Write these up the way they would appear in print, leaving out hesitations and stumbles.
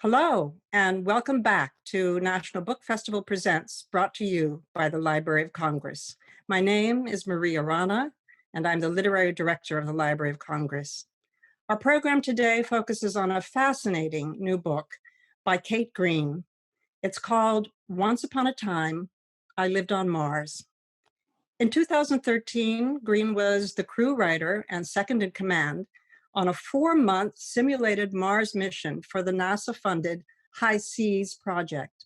Hello, and welcome back to National Book Festival Presents, brought to you by the Library of Congress. My name is Maria Rana, and I'm the Literary Director of the Library of Congress. Our program today focuses on a fascinating new book by Kate Greene. It's called Once Upon a Time, I Lived on Mars. In 2013, Greene was the crew writer and second in command on a 4-month simulated Mars mission for the NASA-funded High Seas project.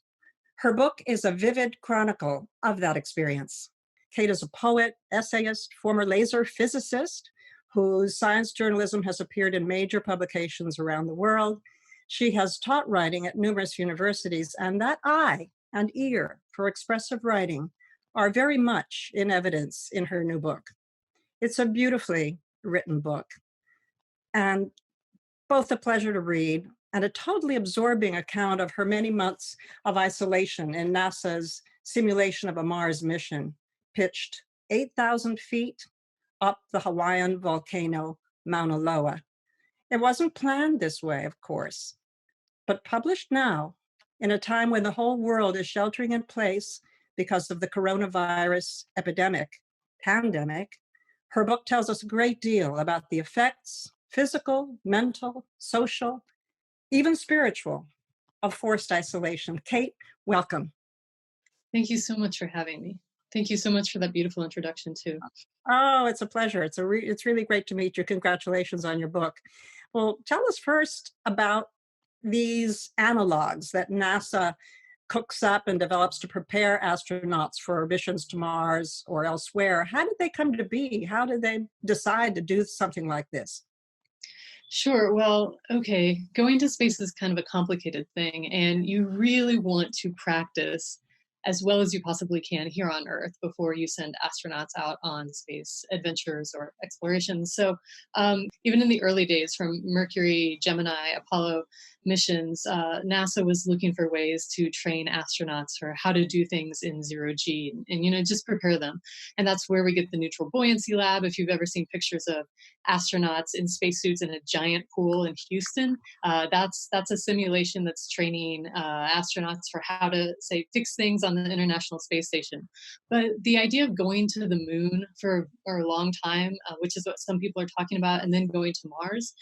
Her book is a vivid chronicle of that experience. Kate is a poet, essayist, former laser physicist whose science journalism has appeared in major publications around the world. She has taught writing at numerous universities, and that eye and ear for expressive writing are very much in evidence in her new book. It's a beautifully written book, and both a pleasure to read and a totally absorbing account of her many months of isolation in NASA's simulation of a Mars mission, pitched 8,000 feet up the Hawaiian volcano, Mauna Loa. It wasn't planned this way, of course, but published now in a time when the whole world is sheltering in place because of the coronavirus pandemic, her book tells us a great deal about the effects, physical, mental, social, even spiritual, of forced isolation. Kate, welcome. Thank you so much for having me. Thank you so much for that beautiful introduction, too. Oh, it's a pleasure. It's really great to meet you. Congratulations on your book. Well, tell us first about these analogs that NASA cooks up and develops to prepare astronauts for missions to Mars or elsewhere. How did they come to be? How did they decide to do something like this? Sure. Well, okay. Going to space is kind of a complicated thing, and you really want to practice as well as you possibly can here on Earth before you send astronauts out on space adventures or explorations. So, even in the early days, from Mercury, Gemini, Apollo missions, NASA was looking for ways to train astronauts for how to do things in zero G and just prepare them. And that's where we get the neutral buoyancy lab. If you've ever seen pictures of astronauts in spacesuits in a giant pool in Houston, that's a simulation that's training astronauts for how to, say, fix things on the International Space Station. But the idea of going to the moon for a long time, which is what some people are talking about, and then going to Mars,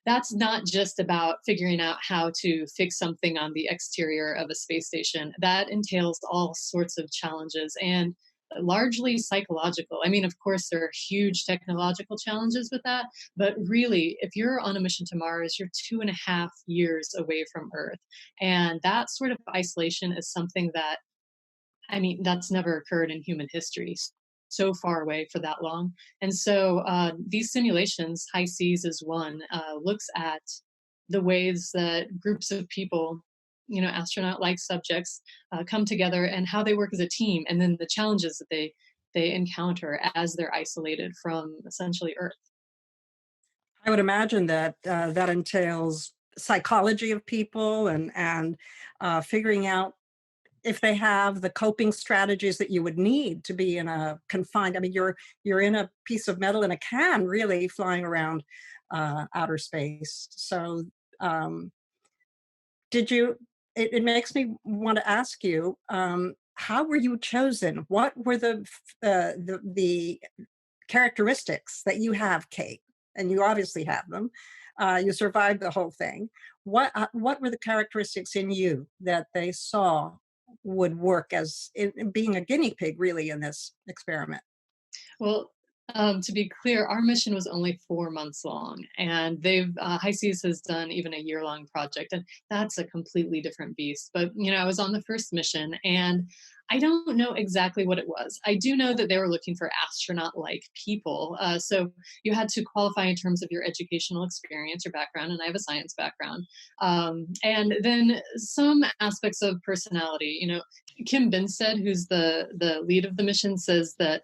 that's not just about figuring out how to fix something on the exterior of a space station. That entails all sorts of challenges and largely psychological. I mean, of course, there are huge technological challenges with that, but really, if you're on a mission to Mars, you're 2.5 years away from Earth. And that sort of isolation is something that, I mean, that's never occurred in human history. So far away for that long. And so these simulations, High Seas is one, looks at the ways that groups of people, astronaut-like subjects, come together and how they work as a team, and then the challenges that they encounter as they're isolated from essentially Earth. I would imagine that that entails psychology of people and figuring out if they have the coping strategies that you would need to be in a confined. I mean, you're in a piece of metal in a can, really, flying around outer space. So, did you? It makes me want to ask you, how were you chosen? What were the characteristics that you have, Kate? And you obviously have them. You survived the whole thing. What were the characteristics in you that they saw would work as in being a guinea pig, really, in this experiment? Well, to be clear, our mission was only 4 months long, and High Seas has done even a year-long project, and that's a completely different beast. But I was on the first mission, and I don't know exactly what it was. I do know that they were looking for astronaut-like people, so you had to qualify in terms of your educational experience, your background, and I have a science background, and then some aspects of personality. Kim Binstead, who's the lead of the mission, says that.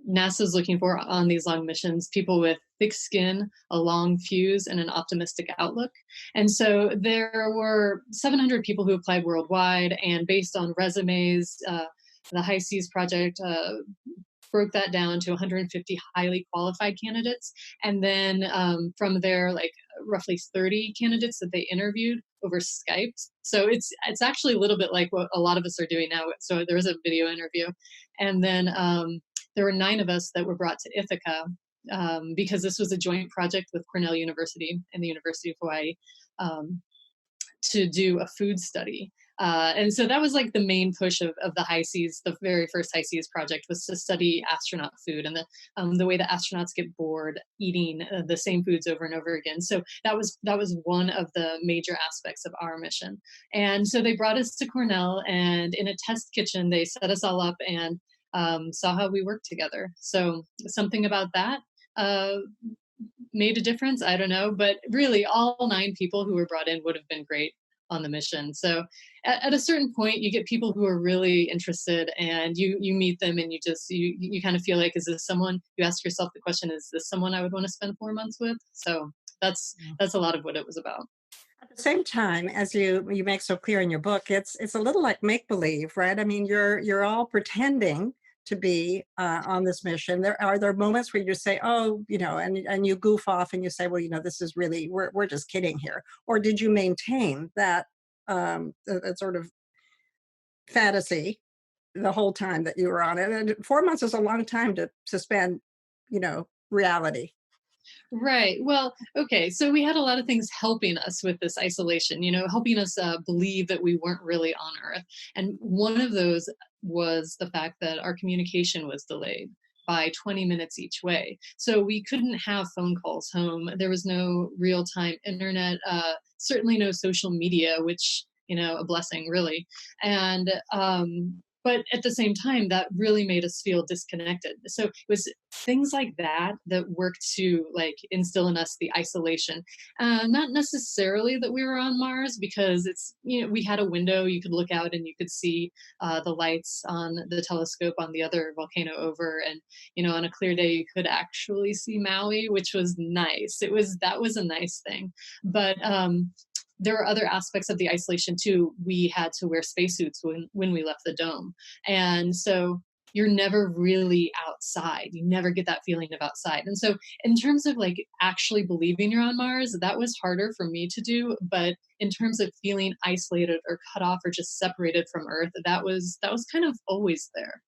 NASA's looking for on these long missions people with thick skin, a long fuse, and an optimistic outlook. And so there were 700 people who applied worldwide, and based on resumes, the High Seas project broke that down to 150 highly qualified candidates, and then from there, like roughly 30 candidates that they interviewed over Skype. So it's actually a little bit like what a lot of us are doing now. So there was a video interview, and then there were 9 of us that were brought to Ithaca, because this was a joint project with Cornell University and the University of Hawaii, um, to do a food study. And so that was like the main push of the high seas. The very first high seas project was to study astronaut food and the way that astronauts get bored eating the same foods over and over again. So that was one of the major aspects of our mission. And so they brought us to Cornell, and in a test kitchen, they set us all up and saw how we worked together. So something about that uh, made a difference. I don't know, but really, all 9 people who were brought in would have been great on the mission. So, at a certain point, you get people who are really interested, and you meet them, and you kind of feel like, is this someone? You ask yourself the question, is this someone I would want to spend 4 months with? So that's a lot of what it was about. At the same time, as you make so clear in your book, it's a little like make believe, right? I mean, you're all pretending to be on this mission. There moments where you say, oh, and you goof off and you say, well, this is really we're just kidding here, or did you maintain that that sort of fantasy the whole time that you were on it? And 4 months is a long time to suspend, reality. Right. Well, okay. So we had a lot of things helping us with this isolation, helping us believe that we weren't really on Earth. And one of those was the fact that our communication was delayed by 20 minutes each way. So we couldn't have phone calls home. There was no real time internet, certainly no social media, which, a blessing, really. And, but at the same time, that really made us feel disconnected. So it was things like that that worked to like instill in us the isolation. Not necessarily that we were on Mars, because we had a window, you could look out and you could see the lights on the telescope on the other volcano over, and on a clear day you could actually see Maui, which was nice. That was a nice thing. But there were other aspects of the isolation too. We had to wear spacesuits when we left the dome, and so you're never really outside. You never get that feeling of outside. And so, in terms of like actually believing you're on Mars, that was harder for me to do. But in terms of feeling isolated or cut off or just separated from Earth, that was kind of always there.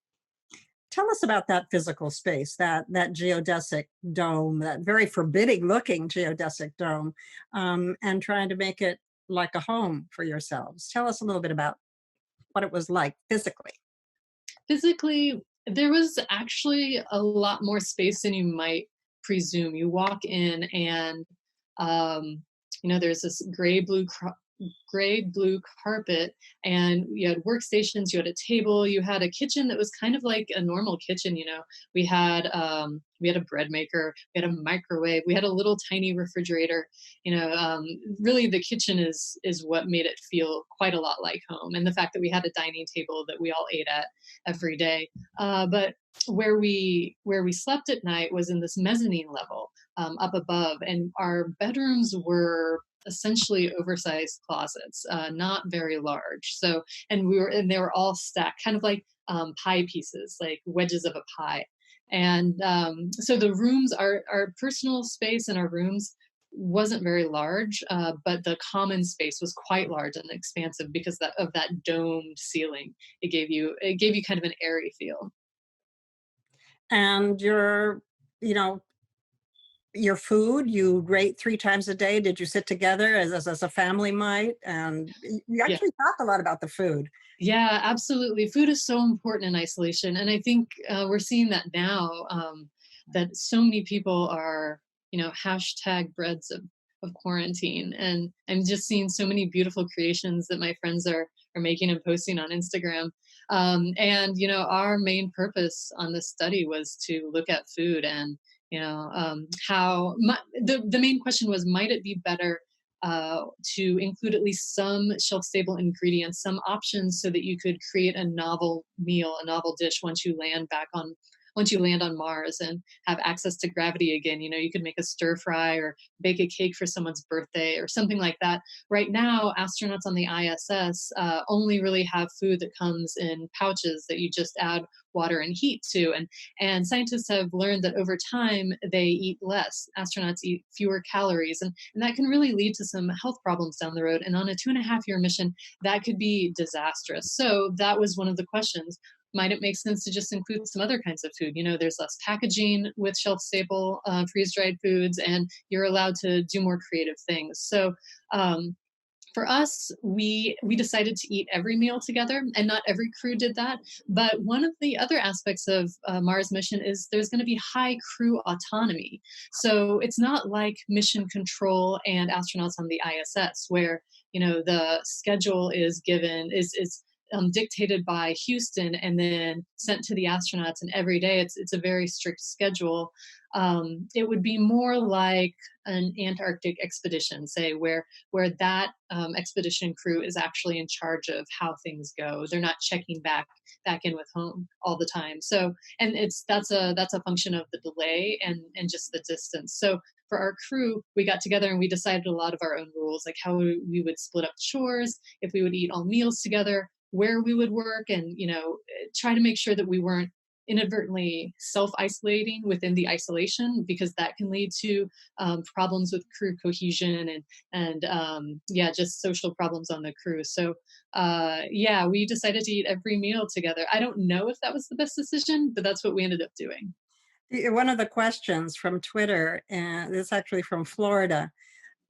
Tell us about that physical space, that geodesic dome, that very forbidding looking geodesic dome, and trying to make it like a home for yourselves. Tell us a little bit about what it was like physically. Physically, there was actually a lot more space than you might presume. You walk in, and um, there's this gray blue carpet, and you had workstations, you had a table, you had a kitchen that was kind of like a normal kitchen. We had a bread maker, we had a microwave, we had a little tiny refrigerator. Really, the kitchen is what made it feel quite a lot like home, and the fact that we had a dining table that we all ate at every day. But where we slept at night was in this mezzanine level, up above, and our bedrooms were essentially oversized closets, not very large. So, and they were all stacked, kind of like pie pieces, like wedges of a pie. And so the rooms, our personal space in our rooms wasn't very large, but the common space was quite large and expansive because of that domed ceiling. It gave you kind of an airy feel. And you know, your food, you ate 3 times a day. Did you sit together as a family might? And you Yeah. actually talk a lot about the food. Yeah, absolutely. Food is so important in isolation, and I think we're seeing that now, that so many people are, hashtag breads of quarantine, and I'm just seeing so many beautiful creations that my friends are making and posting on Instagram. And our main purpose on this study was to look at food, and the main question was, might it be better to include at least some shelf stable ingredients, some options, so that you could create a novel meal, a novel dish once you land back once you land on Mars and have access to gravity again, you could make a stir fry or bake a cake for someone's birthday or something like that. Right now, astronauts on the ISS only really have food that comes in pouches that you just add water and heat to. And scientists have learned that over time, they eat less. Astronauts eat fewer calories, and that can really lead to some health problems down the road. And on a 2.5 year mission, that could be disastrous. So that was one of the questions. Might it make sense to just include some other kinds of food? There's less packaging with shelf stable freeze dried foods, and you're allowed to do more creative things. So um, for us, we decided to eat every meal together, and not every crew did that. But one of the other aspects of Mars mission is there's going to be high crew autonomy. So it's not like mission control and astronauts on the ISS, where the schedule is given is dictated by Houston and then sent to the astronauts, and every day it's a very strict schedule. It would be more like an Antarctic expedition, say, where that expedition crew is actually in charge of how things go. They're not checking back in with home all the time. So, and that's a function of the delay and just the distance. So for our crew, we got together and we decided a lot of our own rules, like how we would split up chores, if we would eat all meals together, where we would work, and try to make sure that we weren't inadvertently self-isolating within the isolation, because that can lead to problems with crew cohesion and yeah, just social problems on the crew. So yeah, we decided to eat every meal together. I don't know if that was the best decision, but that's what we ended up doing. One of the questions from Twitter, and it's actually from Florida,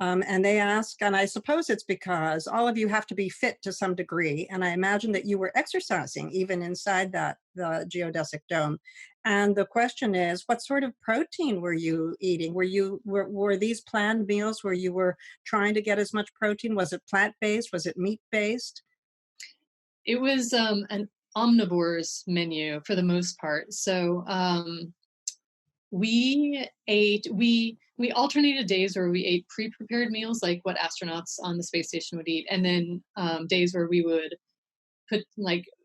and they ask, and I suppose it's because all of you have to be fit to some degree, and I imagine that you were exercising even inside the geodesic dome. And the question is, what sort of protein were you eating? Were these planned meals where you were trying to get as much protein? Was it plant-based? Was it meat-based? It was an omnivore's menu for the most part. So we alternated days where we ate pre-prepared meals, like what astronauts on the space station would eat, and then days where we would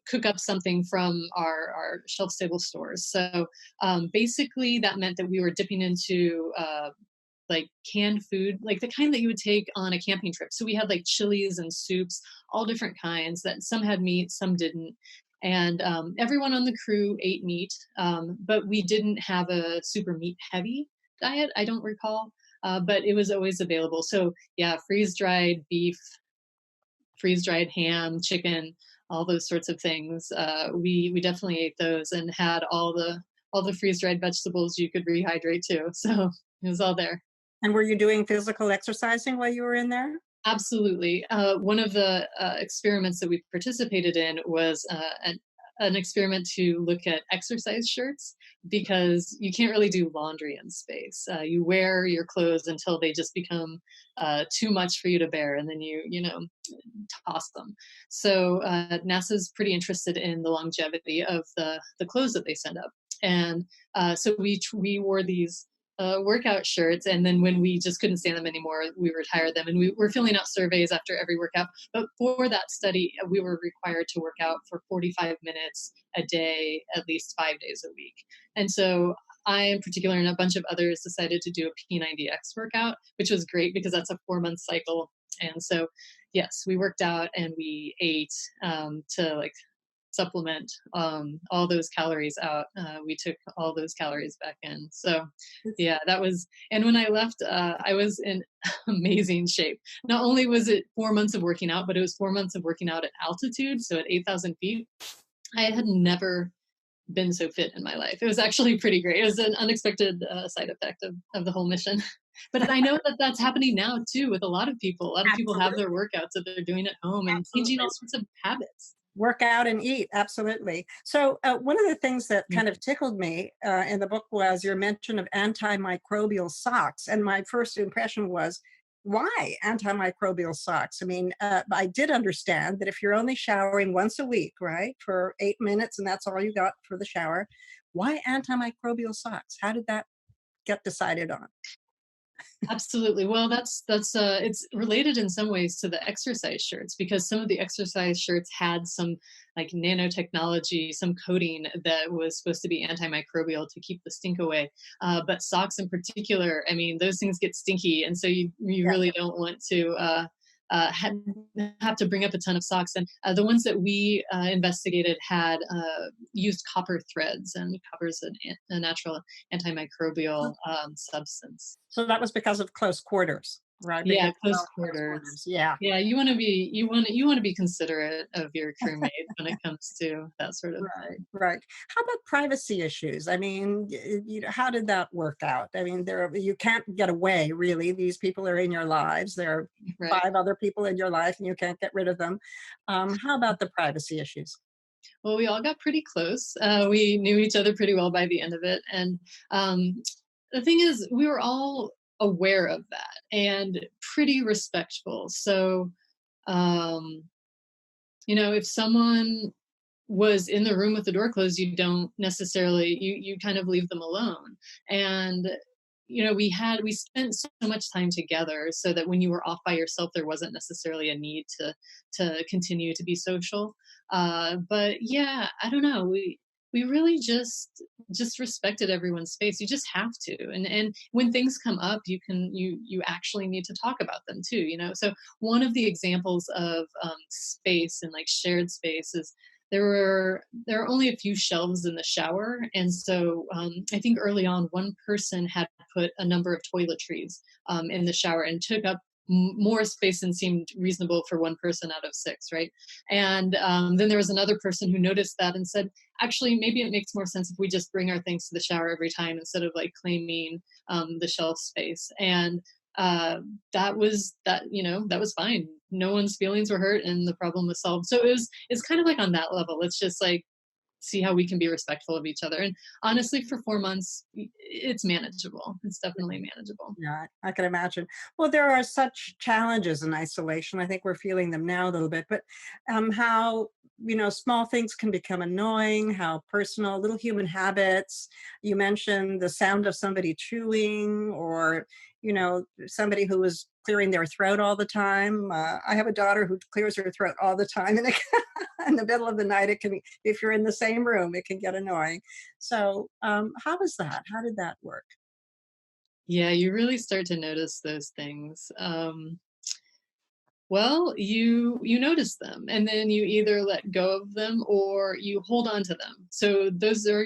cook up something from our shelf stable stores. So basically that meant that we were dipping into like canned food, like the kind that you would take on a camping trip. So we had like chilies and soups, all different kinds, that some had meat, some didn't. And everyone on the crew ate meat, but we didn't have a super meat heavy diet, I don't recall. But it was always available. So yeah, freeze dried beef, freeze dried ham, chicken, all those sorts of things. We definitely ate those and had all the freeze dried vegetables you could rehydrate too. So it was all there. And were you doing physical exercising while you were in there? Absolutely. One of the experiments that we participated in was an experiment to look at exercise shirts, because you can't really do laundry in space. You wear your clothes until they just become too much for you to bear, and then you toss them. So NASA's pretty interested in the longevity of the clothes that they send up, and so we wore these workout shirts, and then when we just couldn't stand them anymore, we retired them, and we were filling out surveys after every workout. But for that study, we were required to work out for 45 minutes a day, at least 5 days a week. And so I, in particular, and a bunch of others, decided to do a P90X workout, which was great because that's a 4-month cycle. And so, yes, we worked out and we ate to like supplement all those calories out. We took all those calories back in. So, yeah, that was. And when I left, I was in amazing shape. Not only was it 4 months of working out, but it was 4 months of working out at altitude, so at 8,000 feet. I had never been so fit in my life. It was actually pretty great. It was an unexpected side effect of the whole mission. But I know that that's happening now too with a lot of people. A lot of people have Absolutely. their workouts that they're doing at home and changing Absolutely. all sorts of habits. Work out and eat, absolutely. So one of the things that kind of tickled me in the book was your mention of antimicrobial socks. And my first impression was, why antimicrobial socks? I mean, I did understand that if you're only showering once a week, right, for 8 minutes, and that's all you got for the shower, why antimicrobial socks? How did that get decided on? Absolutely. Well, it's related in some ways to the exercise shirts because some of the exercise shirts had some like nanotechnology, some coating that was supposed to be antimicrobial to keep the stink away. But socks in particular, I mean, those things get stinky, and so you Yeah. really don't want to uh, have, have to bring up a ton of socks. And the ones that we investigated had used copper threads, and copper is a natural antimicrobial substance. So that was because of close quarters, right? Yeah, Because close well, close quarters. quarters. Yeah. Yeah, you wanna be considerate of your crewmates when it comes to that sort of Right, thing. right. How about privacy issues? I mean, how did that work out? I mean, you can't get away really. These people are in your lives. There are Right. five other people in your life, and you can't get rid of them. How about the privacy issues? Well, we all got pretty close. We knew each other pretty well by the end of it, and, the thing is, we were all aware of that and pretty respectful. So, um, if someone was in the room with the door closed, you don't necessarily you kind of leave them alone. And we spent so much time together so that when you were off by yourself there wasn't necessarily a need to continue to be social. But yeah, I don't know, we really just respected everyone's space. You just have to, and when things come up you actually need to talk about them too, so one of the examples of space and like shared space is there are only a few shelves in the shower, and so I think early on one person had put a number of toiletries in the shower and took up more space than seemed reasonable for one person out of six, right? And then there was another person who noticed that and said, actually, maybe it makes more sense if we just bring our things to the shower every time instead of like claiming the shelf space. And uh, that was fine. No one's feelings were hurt, and the problem was solved. So it's kind of like on that level. It's just like see how we can be respectful of each other. And honestly, for 4 months, it's manageable. It's definitely manageable. Yeah, I can imagine. Well, there are such challenges in isolation. I think we're feeling them now a little bit, but how, small things can become annoying, how personal, little human habits. You mentioned the sound of somebody chewing or, somebody who is clearing their throat all the time. I have a daughter who clears her throat all the time, and in the middle of the night, it can, if you're in the same room, it can get annoying. So, how was that? How did that work? Yeah, you really start to notice those things. Well, you notice them, and then you either let go of them or you hold on to them. So those are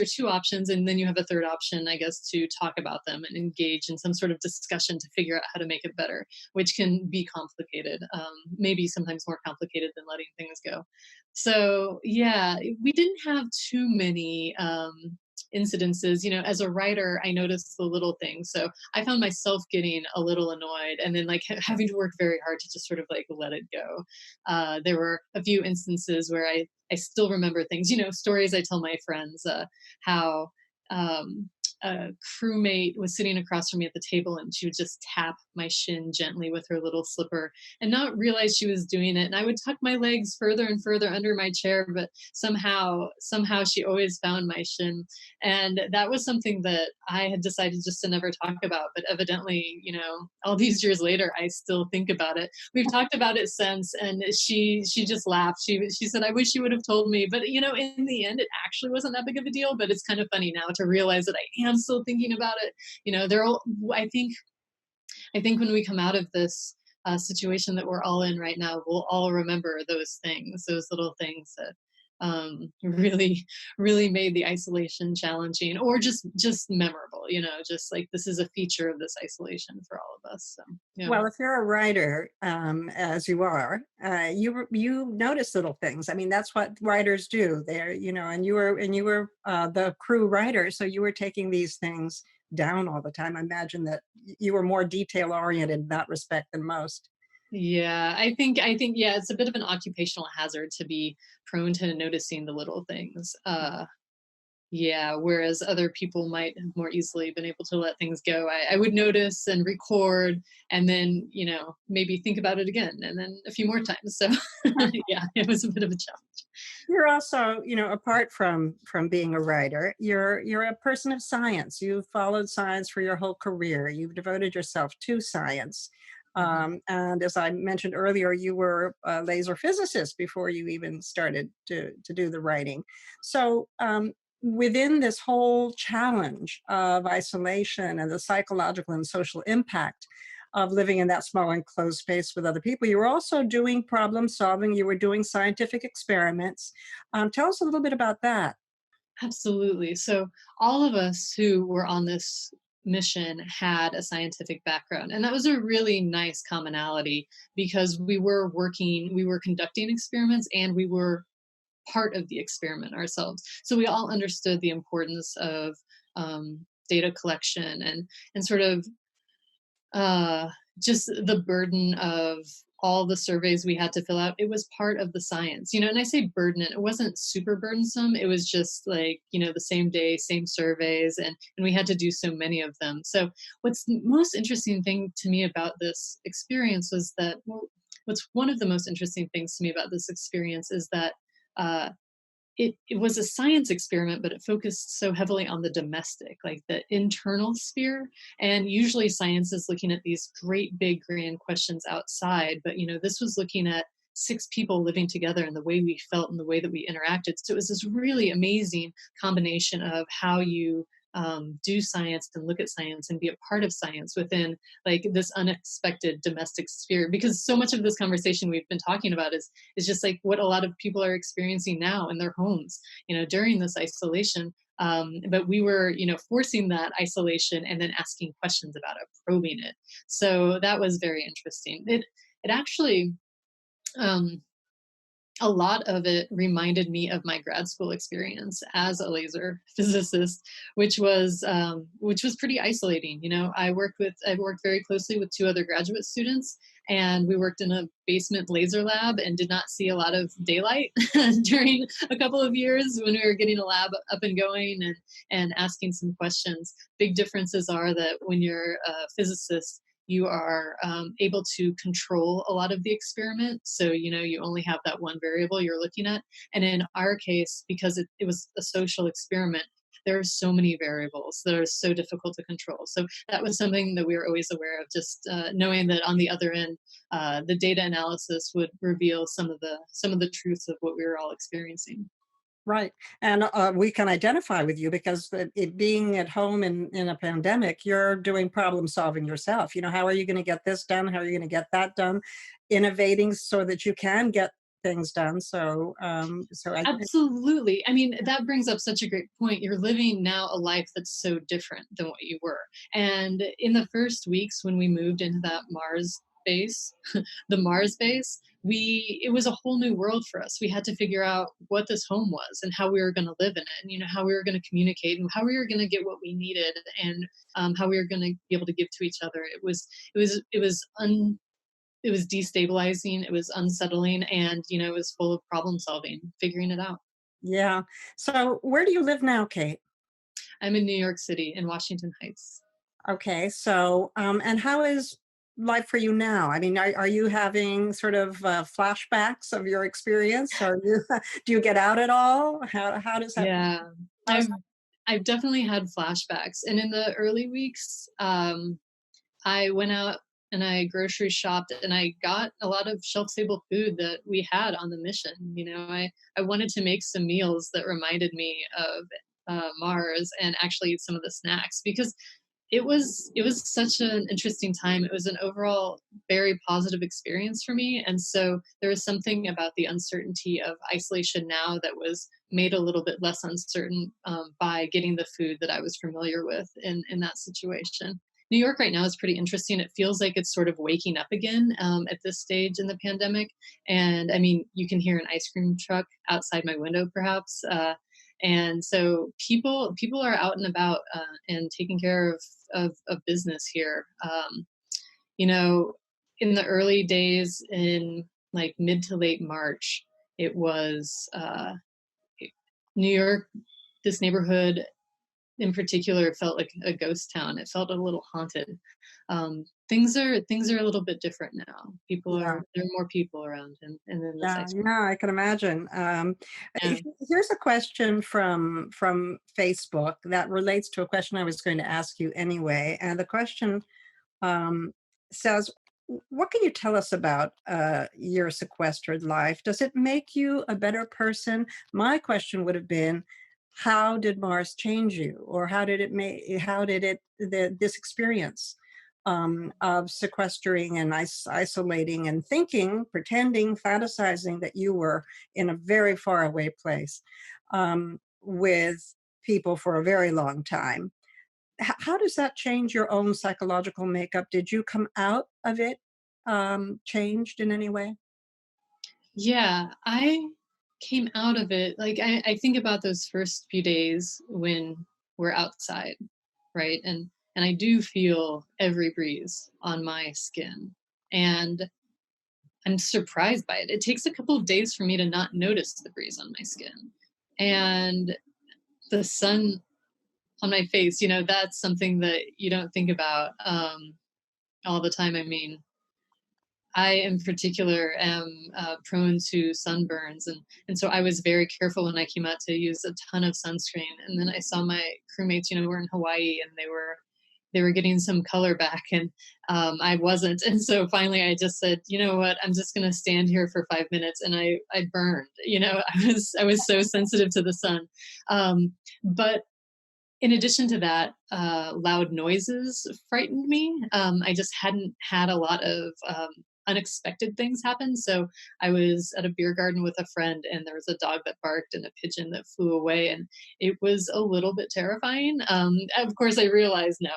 two options, and then you have a third option, I guess, to talk about them and engage in some sort of discussion to figure out how to make it better, which can be complicated, maybe sometimes more complicated than letting things go. So yeah, we didn't have too many incidences. As a writer, I noticed the little things. So I found myself getting a little annoyed and then like having to work very hard to just sort of like let it go. There were a few instances where I still remember things, stories I tell my friends, how um, a crewmate was sitting across from me at the table and she would just tap my shin gently with her little slipper and not realize she was doing it. And I would tuck my legs further and further under my chair, but somehow she always found my shin. And that was something that I had decided just to never talk about. But evidently, all these years later, I still think about it. We've talked about it since, and she just laughed. She said, "I wish you would have told me." But in the end, it actually wasn't that big of a deal. But it's kind of funny now to realize that I am still thinking about it. They're all. I think when we come out of this situation that we're all in right now, we'll all remember those things, those little things that really, really made the isolation challenging or just memorable. Just like this is a feature of this isolation for all of us. So yeah. Well, if you're a writer, as you are, you notice little things. I mean, that's what writers do. They're, and you were the crew writer, so you were taking these things down all the time. I imagine that you were more detail oriented in that respect than most. Yeah, I think yeah, it's a bit of an occupational hazard to be prone to noticing the little things. Yeah, whereas other people might have more easily been able to let things go. I would notice and record and then, maybe think about it again and then a few more times. So yeah, it was a bit of a challenge. You're also, apart from being a writer, you're a person of science. You've followed science for your whole career. You've devoted yourself to science. Mhm. And as I mentioned earlier, you were a laser physicist before you even started to do the writing. So within this whole challenge of isolation and the psychological and social impact of living in that small enclosed space with other people, you were also doing problem solving. You were doing scientific experiments. Tell us a little bit about that. Absolutely. So all of us who were on this mission had a scientific background. And that was a really nice commonality because we were conducting experiments and we were part of the experiment ourselves. So we all understood the importance of data collection and sort of uh, just the burden of all the surveys we had to fill out. It was part of the science, and I say burden, it wasn't super burdensome. It was just like, the same day, same surveys, and we had to do so many of them. So what's the most interesting thing to me about this experience was that, well, what's one of the most interesting things to me about this experience is that uh, it was a science experiment, but it focused so heavily on the domestic, like the internal sphere. And usually science is looking at these great big grand questions outside, but this was looking at six people living together and the way we felt and the way that we interacted. So it was this really amazing combination of how you do science and look at science and be a part of science within like this unexpected domestic sphere, because so much of this conversation we've been talking about is just like what a lot of people are experiencing now in their homes, during this isolation. But we were, forcing that isolation and then asking questions about it, probing it. So that was very interesting. It actually, um, a lot of it reminded me of my grad school experience as a laser physicist, which was pretty isolating. I worked very closely with two other graduate students, and we worked in a basement laser lab and did not see a lot of daylight during a couple of years when we were getting a lab up and going and asking some questions. Big differences are that when you're a physicist, you are able to control a lot of the experiment. So, you only have that one variable you're looking at. And in our case, because it was a social experiment, there are so many variables that are so difficult to control. So that was something that we were always aware of, just knowing that on the other end, the data analysis would reveal some of the truths of what we were all experiencing. Right. And we can identify with you because it being at home in a pandemic, you're doing problem solving yourself. How are you going to get this done? How are you going to get that done? Innovating so that you can get things done. So I think, Absolutely. I mean, that brings up such a great point. You're living now a life that's so different than what you were. And in the first weeks when we moved into that Mars base, the Mars base, it was a whole new world for us. We had to figure out what this home was and how we were going to live in it, and how we were going to communicate and how we were going to get what we needed, and how we were going to be able to give to each other. It was destabilizing, it was unsettling, and it was full of problem solving, figuring it out. yeah. So where do you live now, Kate? I'm in New York City, in Washington Heights. Okay. So, and how is life for you now? I mean, are you having sort of flashbacks of your experience? Or do you get out at all? How does that? Yeah, How's I've I've definitely had flashbacks, and in the early weeks, I went out and I grocery shopped and I got a lot of shelf stable food that we had on the mission. I wanted to make some meals that reminded me of Mars and actually some of the snacks, because it was such an interesting time. It was an overall very positive experience for me, and so there was something about the uncertainty of isolation now that was made a little bit less uncertain by getting the food that I was familiar with in that situation. New York right now is pretty interesting. It feels like it's sort of waking up again at this stage in the pandemic. And I mean, you can hear an ice cream truck outside my window, perhaps. And so people are out and about and taking care of business here. You know, in the early days, in like mid to late March, it was New York. this neighborhood in particular felt like a ghost town. It felt a little haunted. Things are a little bit different now. People Yeah. are There are more people around, and in this Yeah, ice. yeah, I can imagine. Yeah. Here's a question from Facebook that relates to a question I was going to ask you anyway. And the question um, says, "What can you tell us about your sequestered life? Does it make you a better person?" My question would have been, "How did Mars change you, or how did it make? How did this experience?" Of sequestering and isolating and thinking, pretending, fantasizing that you were in a very far away place with people for a very long time. How does that change your own psychological makeup? Did you come out of it changed in any way? Yeah, I came out of it like I think about those first few days when we're outside, right? And I do feel every breeze on my skin. And I'm surprised by it. It takes a couple of days for me to not notice the breeze on my skin. And the sun on my face, that's something that you don't think about all the time. I mean, I, in particular, am prone to sunburns, and so I was very careful when I came out to use a ton of sunscreen. And then I saw my crewmates, were in Hawaii, and they were getting some color back, and I wasn't. And so finally, I just said, you know what, I'm just going to stand here for 5 minutes, and I burned. I was so sensitive to the sun, but in addition to that, loud noises frightened me. I just hadn't had a lot of unexpected things happen. So I was at a beer garden with a friend, and there was a dog that barked and a pigeon that flew away, and it was a little bit terrifying. Of course, I realized now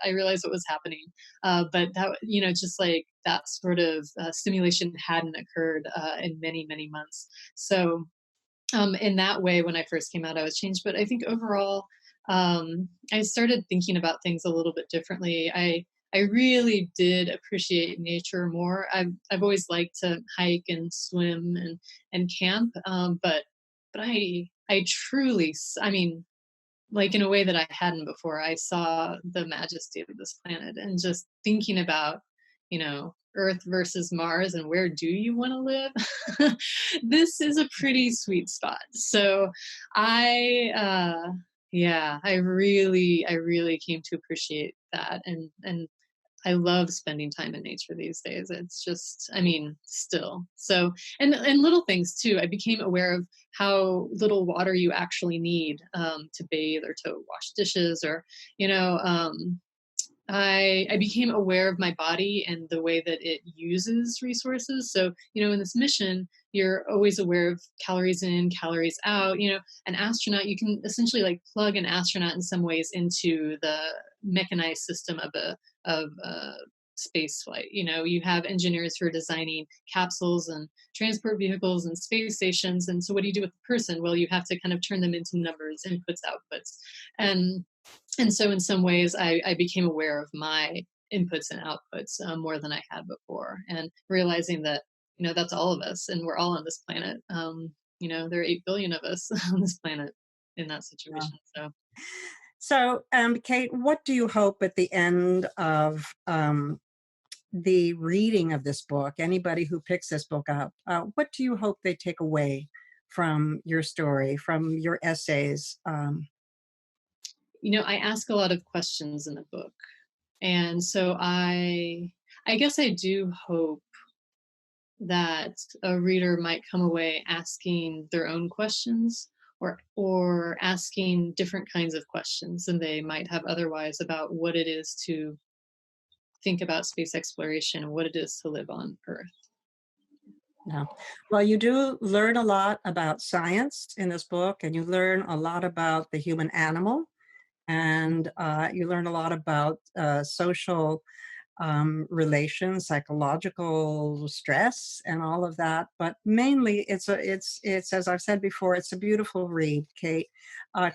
I realized what was happening, but that just like that sort of stimulation hadn't occurred in many many months. So in that way, when I first came out, I was changed. But I think overall, I started thinking about things a little bit differently. I really did appreciate nature more. I've always liked to hike and swim and camp, but I truly, I mean, like in a way that I hadn't before. I saw the majesty of this planet, and just thinking about, Earth versus Mars and where do you want to live? This is a pretty sweet spot. So yeah, I really came to appreciate that, and I love spending time in nature these days. It's just, I mean, still. So, and little things too. I became aware of how little water you actually need to bathe or to wash dishes, or you know, I became aware of my body and the way that it uses resources. So, in this mission, you're always aware of calories in, calories out. An astronaut, you can essentially like plug an astronaut in some ways into the mechanized system of space flight. You have engineers who are designing capsules and transport vehicles and space stations. And so what do you do with the person? Well, you have to kind of turn them into numbers, inputs, outputs. And and so in some ways I became aware of my inputs and outputs more than I had before, and realizing that that's all of us, and we're all on this planet. There are 8 billion of us on this planet in that Yeah. situation. So So, Kate, what do you hope at the end of the reading of this book, anybody who picks this book up, what do you hope they take away from your story, from your essays? I ask a lot of questions in the book, and so I guess I do hope that a reader might come away asking their own questions, or asking different kinds of questions than they might have otherwise about what it is to think about space exploration and what it is to live on Earth. Yeah. Well, you do learn a lot about science in this book, and you learn a lot about the human animal, and you learn a lot about social relations, psychological stress, and all of that. But mainly, it's as I've said before, it's a beautiful read, Kate.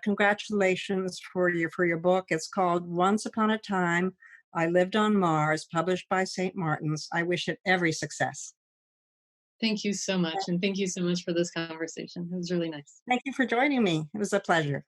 Congratulations for your book. It's called Once Upon a Time, I Lived on Mars, published by St. Martin's. I wish it every success. Thank you so much. And thank you so much for this conversation. It was really nice. Thank you for joining me. It was a pleasure.